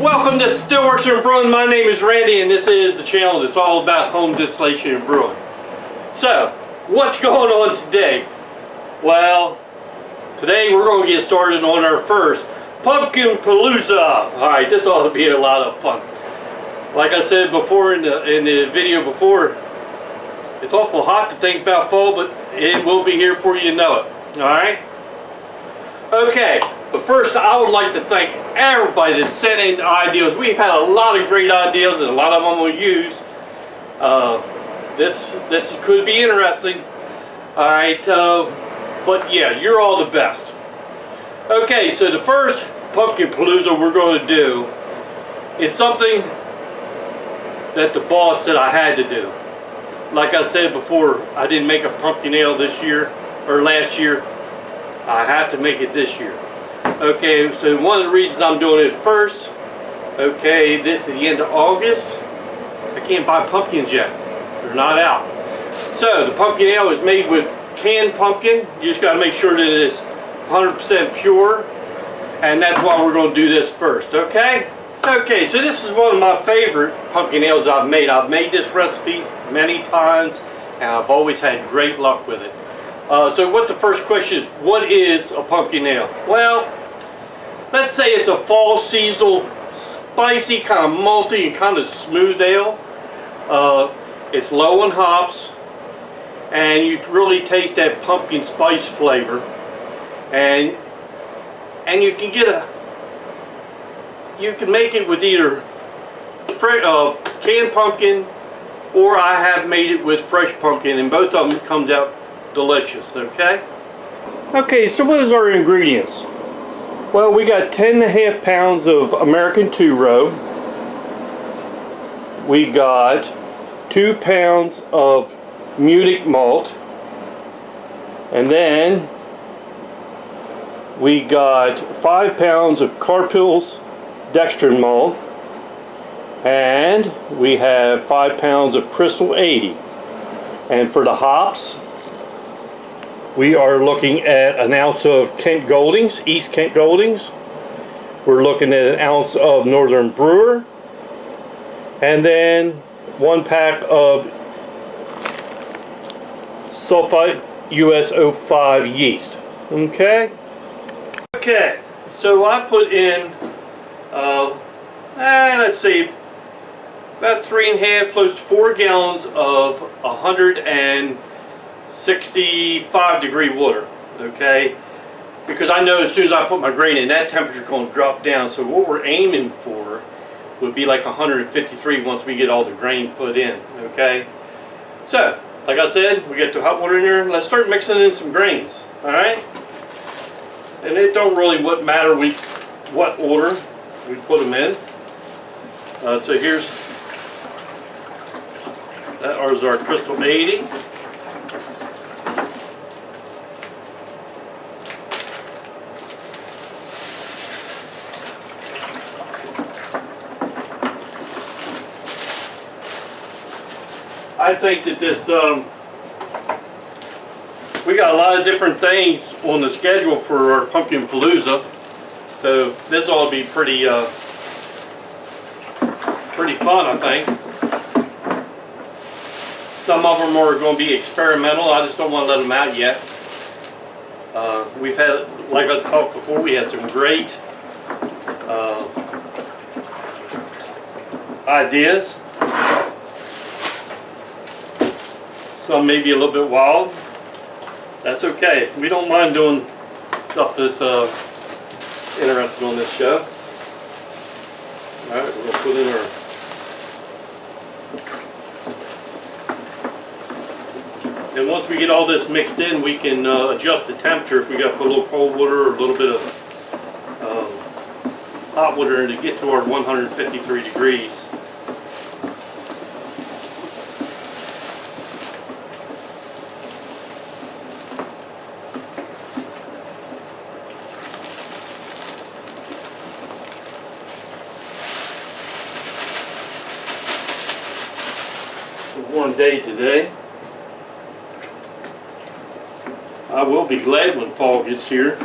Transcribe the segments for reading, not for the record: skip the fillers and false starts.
Welcome to Steelworks and Brewing. My name is Randy and this is the channel that's all about home distillation and brewing. So, what's going on today? Well, today we're going to get started on our first Pumpkin Palooza. Alright, this ought to be a lot of fun. Like I said before in the video before, it's awful hot to think about fall, but it will be here before you know it. Alright? Okay, but first I would like to thank everybody that sent in ideas. We've had a lot of great ideas and a lot of them we'll use. This could be interesting. Alright, but yeah, you're all the best. Okay, so the first Pumpkin Palooza we're going to do is something that the boss said I had to do. Like I said before, I didn't make a pumpkin ale this year, or last year. I have to make it this year. Okay, so one of the reasons I'm doing it first, okay, this is the end of August. I can't buy pumpkins yet. They're not out. So the pumpkin ale is made with canned pumpkin. You just got to make sure that it is 100% pure. And that's why we're going to do this first, okay? Okay, so this is one of my favorite pumpkin ales I've made. I've made this recipe many times and I've always had great luck with it. So what the first question is, what is a pumpkin ale? Well, let's say it's a fall seasonal, spicy, kind of malty and kind of smooth ale. It's low in hops and you really taste that pumpkin spice flavor. And you can get you can make it with either canned pumpkin, or I have made it with fresh pumpkin, and both of them comes out delicious. Okay, so what is our ingredients? Well, we got 10.5 pounds of American 2-row. We got 2 pounds of Munich Malt, and then we got 5 pounds of Carapil's Dextrine malt, and we have 5 pounds of Crystal 80. And for the hops, we are looking at an ounce of Kent Goldings, East Kent Goldings. We're looking at an ounce of Northern Brewer, and then 1 pack of sulfite US 05 yeast. Okay, so I put in let's see, about 3.5 close to 4 gallons of 165 degree water. Okay, because I know as soon as I put my grain in, that temperature is going to drop down. So what we're aiming for would be like 153 once we get all the grain put in. Okay, so like I said, we get the hot water in there. Let's start mixing in some grains. All right, and it don't really matter what order we put them in. So here's that is our Crystal 80. I think that this we got a lot of different things on the schedule for our Pumpkin Palooza, so this ought to be pretty fun, I think. Some of them are going to be experimental. I just don't want to let them out yet. We've had, like I talked before, we had some great ideas. Some may be a little bit wild. That's okay. We don't mind doing stuff that's interesting on this show. Alright, we're going to put in our and once we get all this mixed in, we can adjust the temperature if we got to put a little cold water or a little bit of hot water to get to our 153 degrees. It's a warm day today. I will be glad when fall gets here.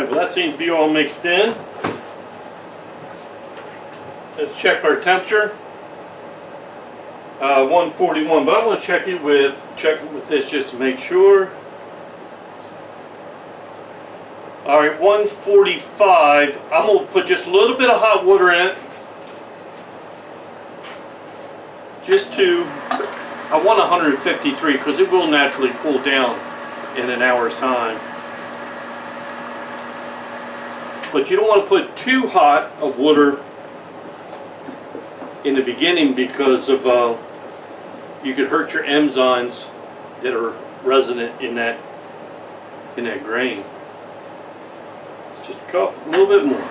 Alright, well that seems to be all mixed in. Let's check our temperature. 141, but I want to check it with this just to make sure. Alright, 145. I'm going to put just a little bit of hot water in it. Just to, I want 153 because it will naturally cool down in an hour's time. But you don't want to put too hot of water in the beginning because of you could hurt your enzymes that are resident in that grain. Just a little bit more.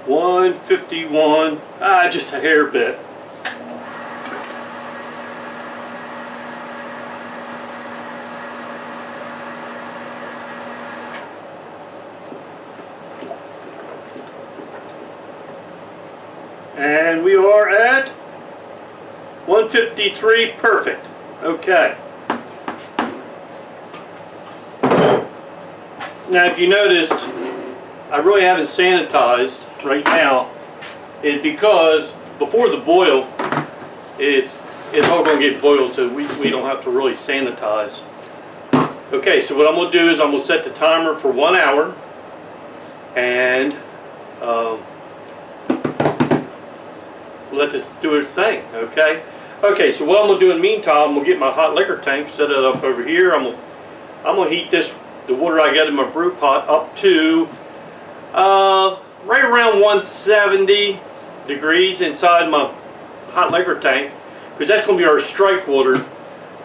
$151, just a hair bit. And we are at 153, perfect. Okay. Now if you noticed, I really haven't sanitized right now, is because before the boil, it's all going to get boiled, so we don't have to really sanitize. Okay, so what I'm going to do is I'm going to set the timer for 1 hour, and let this do its thing. Okay. Okay, so what I'm going to do in the meantime, I'm going to get my hot liquor tank, set it up over here. I'm going to heat the water I got in my brew pot up to right around 170 degrees inside my hot liquor tank, because that's going to be our strike water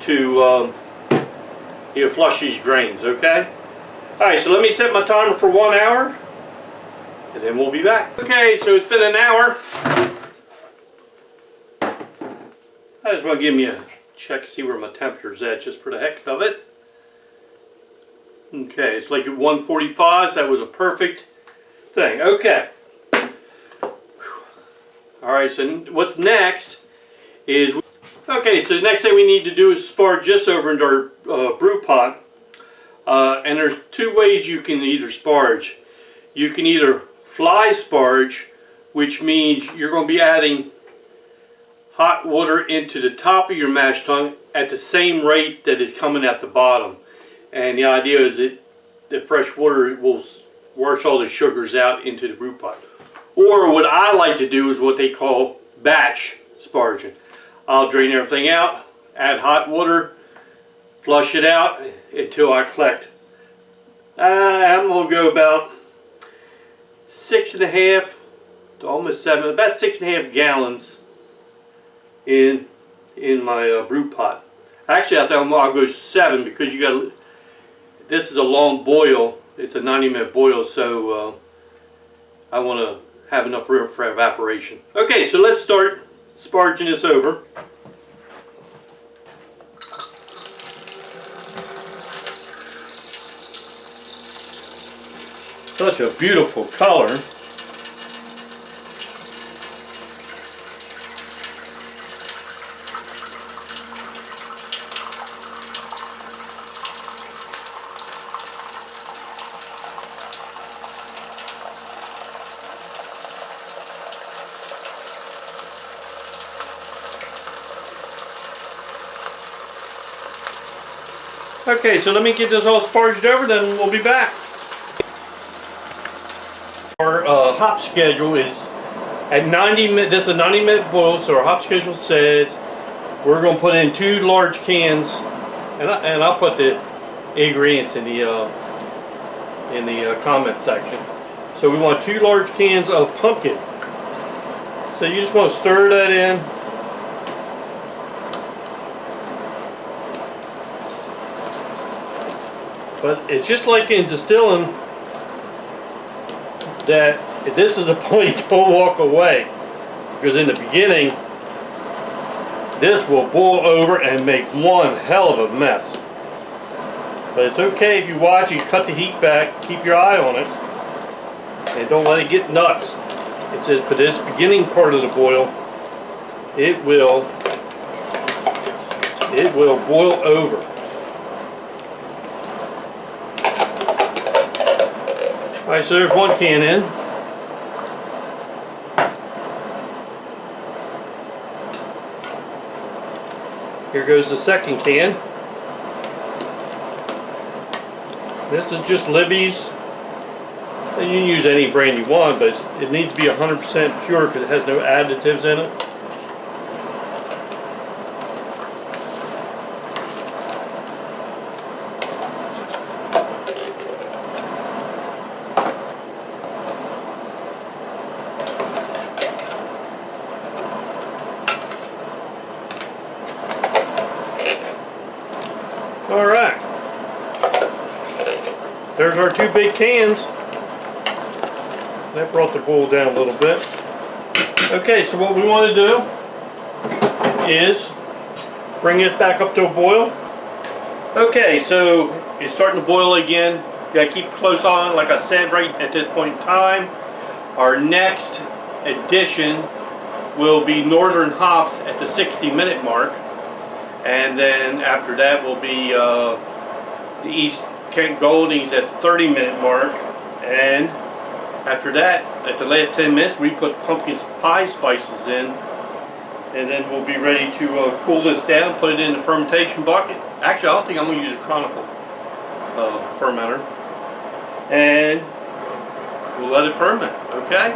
to flush these grains. Okay. Alright, so let me set my timer for 1 hour, and then we'll be back. Okay, so it's been an hour. I just want to give me a check to see where my temperature's at, just for the heck of it. Okay, it's like at 145, so that was a perfect thing. Okay. Alright, so what's next is... Okay, so the next thing we need to do is sparge this over into our brew pot. And there's two ways you can either sparge. You can either fly sparge, which means you're going to be adding hot water into the top of your mash tun at the same rate that is coming at the bottom. And the idea is that the fresh water will wash all the sugars out into the brew pot. Or what I like to do is what they call batch sparging. I'll drain everything out, add hot water, flush it out until I collect. I'm going to go about 6.5 to almost 7, about 6.5 gallons in my brew pot. Actually, I think I'll go 7 because you got. This is a long boil. It's a 90-minute boil, so I want to have enough room for evaporation. Okay, so let's start sparging this over. Such a beautiful color. Okay, so let me get this all sparged over, then we'll be back. Our hop schedule is at 90 minutes. This is a 90-minute boil, so our hop schedule says we're going to put in 2 large cans, and I'll put the ingredients in the comment section. So we want 2 large cans of pumpkin. So you just want to stir that in. But it's just like in distilling that this is the point, don't walk away, because in the beginning this will boil over and make one hell of a mess. But it's okay if you watch, you cut the heat back, keep your eye on it. And don't let it get nuts. It says for this beginning part of the boil, it will boil over. Alright, so there's one can in. Here goes the second can. This is just Libby's. You can use any brand you want, but it needs to be 100% pure because it has no additives in it. Alright, there's our two big cans. That brought the boil down a little bit. Okay, so what we want to do is bring this back up to a boil. Okay, so it's starting to boil again. You gotta keep close on, like I said, right at this point in time. Our next addition will be Northern hops at the 60-minute mark. And then after that will be the East Kent Goldings at the 30-minute mark. And after that, at the last 10 minutes, we put pumpkin pie spices in. And then we'll be ready to cool this down, put it in the fermentation bucket. Actually, I don't think I'm going to use a Chronicle fermenter. And we'll let it ferment, okay?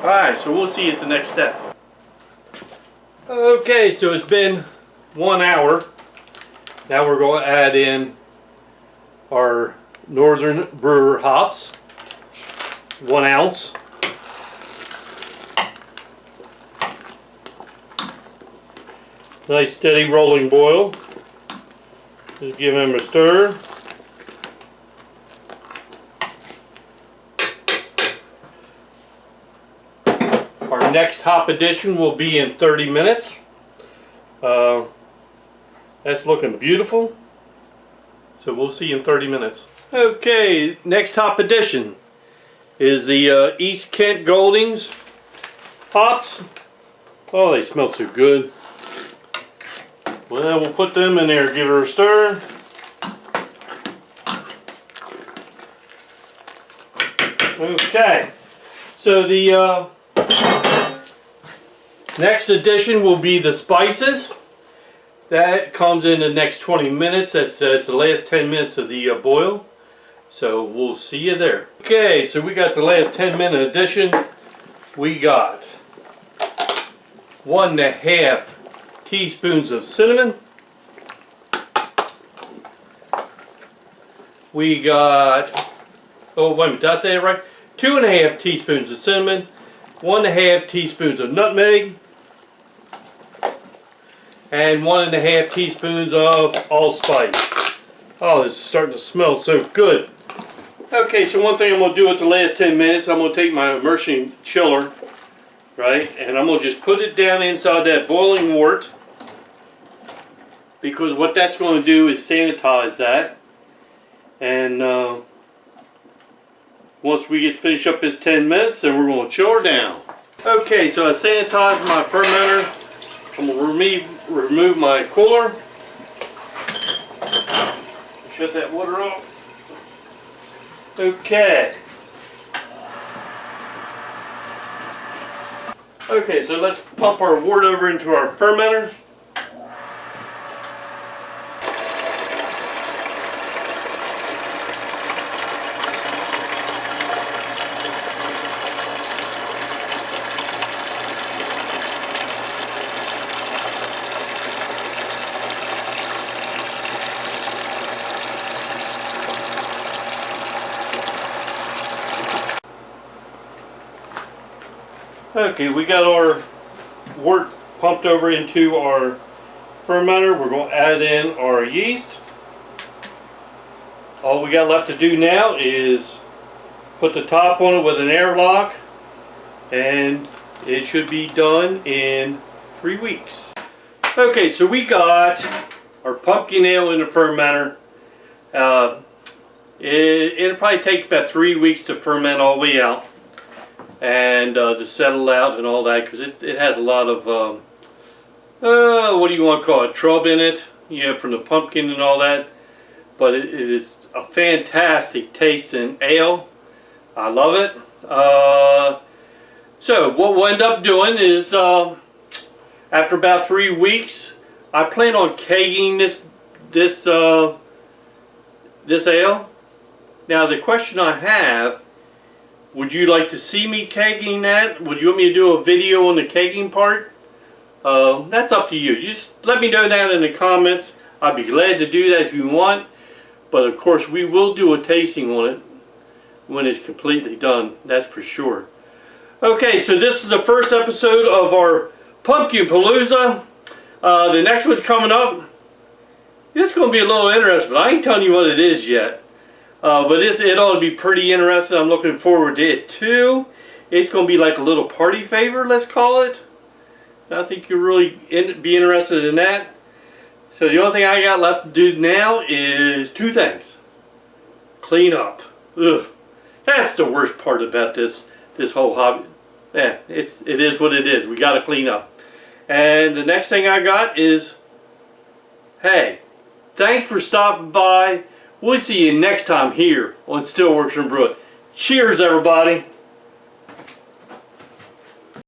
Alright, so we'll see you at the next step. Okay, so it's been 1 hour. Now we're going to add in our Northern Brewer hops, 1 ounce. Nice steady rolling boil. Just give them a stir. Our next hop addition will be in 30 minutes. That's looking beautiful. So we'll see you in 30 minutes. Okay, next hop addition is the East Kent Goldings hops. Oh, they smell so good. Well, we'll put them in there, give her a stir. Okay, so the next addition will be the spices. That comes in the next 20 minutes. That's the last 10 minutes of the boil. So we'll see you there. Okay, so we got the last 10-minute addition. We got 1½ teaspoons of cinnamon. We got, oh wait a minute, did I say it right? 2½ teaspoons of cinnamon, 1½ teaspoons of nutmeg, and 1½ teaspoons of allspice. Oh, this is starting to smell so good. Okay, so one thing I'm going to do at the last 10 minutes, I'm going to take my immersion chiller, right, and I'm going to just put it down inside that boiling wort, because what that's going to do is sanitize that. And once we get finished up this 10 minutes, then we're going to chill her down. Okay, so I sanitized my fermenter. I'm going to remove my cooler. Shut that water off. Okay. Okay, so let's pump our wort over into our fermenter. Okay, we got our wort pumped over into our fermenter. We're going to add in our yeast. All we got left to do now is put the top on it with an airlock, and it should be done in 3 weeks. Okay, so we got our pumpkin ale in the fermenter. It'll probably take about 3 weeks to ferment all the way out and to settle out and all that, because it has a lot of what do you want to call it, trub in it, from the pumpkin and all that. But it is a fantastic tasting ale. I love it. So what we'll end up doing is after about 3 weeks, I plan on kegging this ale. Now the question I have, would you like to see me kegging that? Would you want me to do a video on the kegging part? That's up to you. Just let me know that in the comments. I'd be glad to do that if you want. But of course we will do a tasting on it when it's completely done. That's for sure. Okay, so this is the first episode of our Pumpkin Palooza. The next one's coming up. It's going to be a little interesting, but I ain't telling you what it is yet. But it ought to be pretty interesting. I'm looking forward to it too. It's going to be like a little party favor, let's call it. I think you'll really be interested in that. So the only thing I got left to do now is 2 things. Clean up. Ugh. That's the worst part about this whole hobby. Yeah, it is what it is. We got to clean up. And the next thing I got is, hey, thanks for stopping by. We'll see you next time here on Still Works from Brewing. Cheers, everybody.